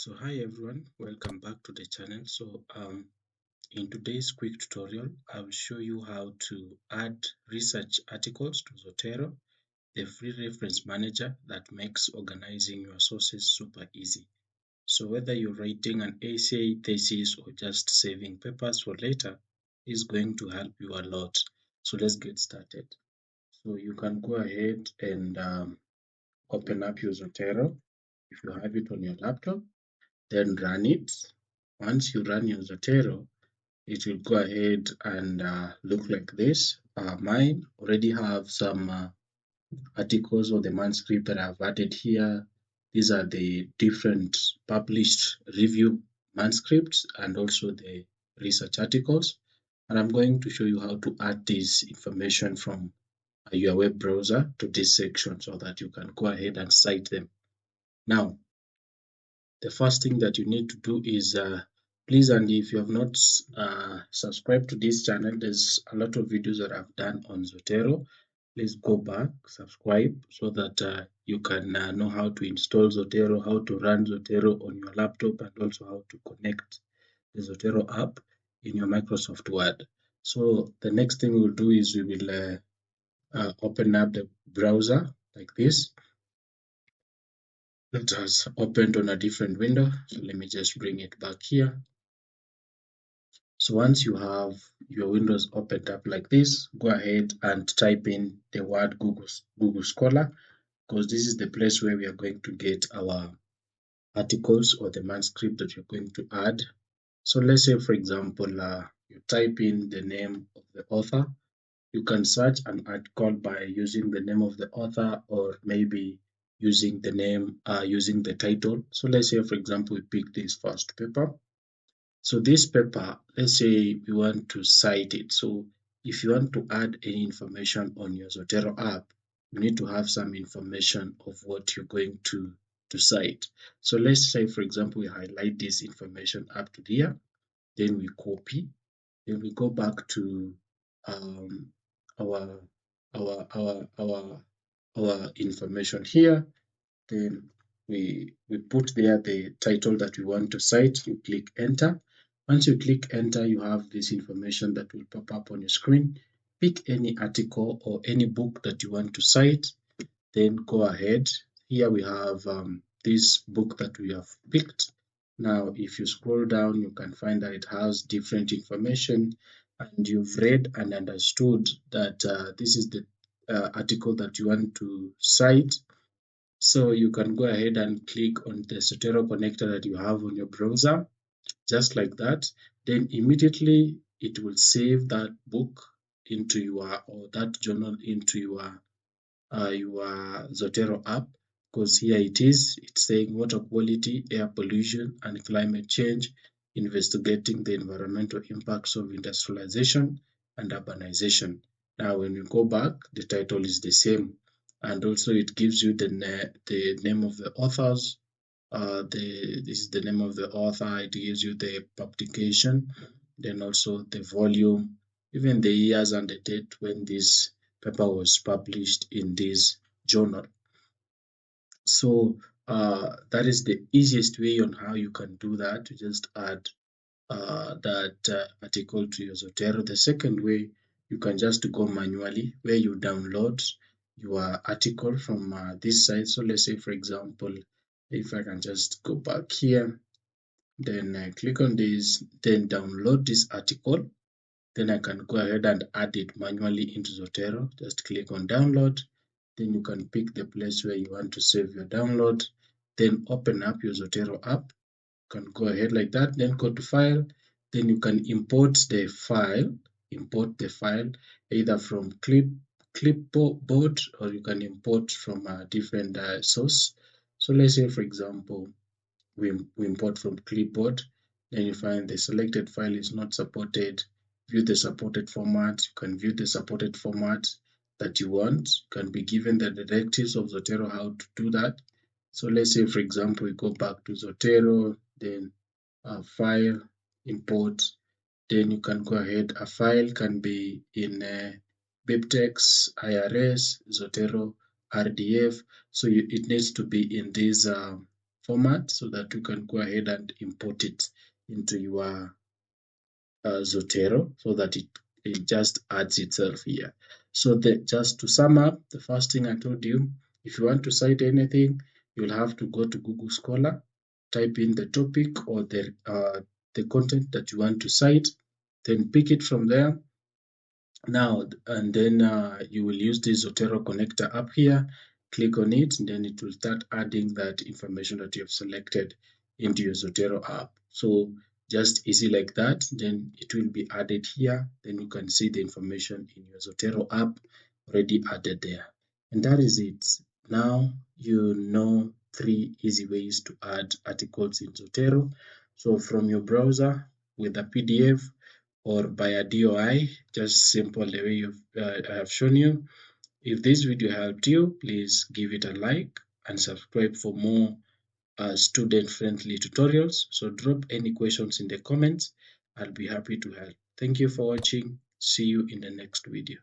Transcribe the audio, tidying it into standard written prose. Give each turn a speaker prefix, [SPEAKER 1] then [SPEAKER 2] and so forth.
[SPEAKER 1] So hi everyone, welcome back to the channel. In today's quick tutorial, I will show you how to add research articles to Zotero, the free reference manager that makes organizing your sources super easy. So whether you're writing an essay, thesis, or just saving papers for later, is going to help you a lot. So let's get started. So you can go ahead and open up your Zotero if you have it on your laptop. Then run it. Once you run your Zotero, it will go ahead and look like this. Mine already have some articles or the manuscript that I've added here. These are the different published review manuscripts and also the research articles. And I'm going to show you how to add this information from your web browser to this section so that you can go ahead and cite them. Now, the first thing that you need to do is please, and if you have not subscribed to this channel, there's a lot of videos that I've done on Zotero. Please go back, subscribe so that you can know how to install Zotero, how to run Zotero on your laptop, and also how to connect the Zotero app in your Microsoft Word. So the next thing we'll do is we will open up the browser like this. That has opened on a different window. So let me just bring it back here. So once you have your windows opened up like this, go ahead and type in the word Google Scholar, because this is the place where we are going to get our articles or the manuscript that you're going to add. So let's say, for example, you type in the name of the author. You can search an article by using the name of the author or maybe using the name, using the title. So let's say, for example, we pick this first paper. So this paper, let's say we want to cite it. So if you want to add any information on your Zotero app, you need to have some information of what you're going to cite. So let's say, for example, we highlight this information up to here, then we copy, then we go back to our information here. Then we put there the title that we want to cite. You click enter. Once you click enter, you have this information that will pop up on your screen. Pick any article or any book that you want to cite, then go ahead. Here we have this book that we have picked. Now, if you scroll down, you can find that it has different information, and you've read and understood that this is the article that you want to cite. So you can go ahead and click on the Zotero connector that you have on your browser, just like that. Then immediately it will save that book into your, or that journal into your Zotero app, because here it's saying water quality, air pollution, and climate change, investigating the environmental impacts of industrialization and urbanization. Now, when you go back, the title is the same, and also it gives you the name of the authors. This is the name of the author. It gives you the publication, then also the volume, even the years and the date when this paper was published in this journal. So that is the easiest way on how you can do that. You just add that article to your Zotero. The second way, you can just go manually where you download your article from this site. So let's say, for example, if I can just go back here, then click on this, then download this article. Then I can go ahead and add it manually into Zotero. Just click on download. Then you can pick the place where you want to save your download. Then open up your Zotero app. You can go ahead like that. Then go to file. Then you can import the file. Import the file either from clipboard or you can import from a different source. So let's say, for example, we import from clipboard. Then you find the selected file is not supported. View the supported format. You can view the supported format that you want. You can be given the directives of Zotero how to do that. So let's say, for example, we go back to Zotero, then file, import. Then you can go ahead. A file can be in BibTeX, IRS, Zotero, RDF. So it needs to be in this format so that you can go ahead and import it into your Zotero so that it just adds itself here. So just to sum up, the first thing I told you, if you want to cite anything, you'll have to go to Google Scholar, type in the topic or the content that you want to cite, then pick it from there. Now, and then you will use the Zotero Connector app here, click on it, and then it will start adding that information that you have selected into your Zotero app. So just easy like that, then it will be added here. Then you can see the information in your Zotero app already added there. And that is it. Now you know 3 easy ways to add articles in Zotero. So from your browser with a PDF, or by a DOI, just simple the way I have shown you. If this video helped you, please give it a like and subscribe for more student-friendly tutorials. So drop any questions in the comments. I'll be happy to help. Thank you for watching. See you in the next video.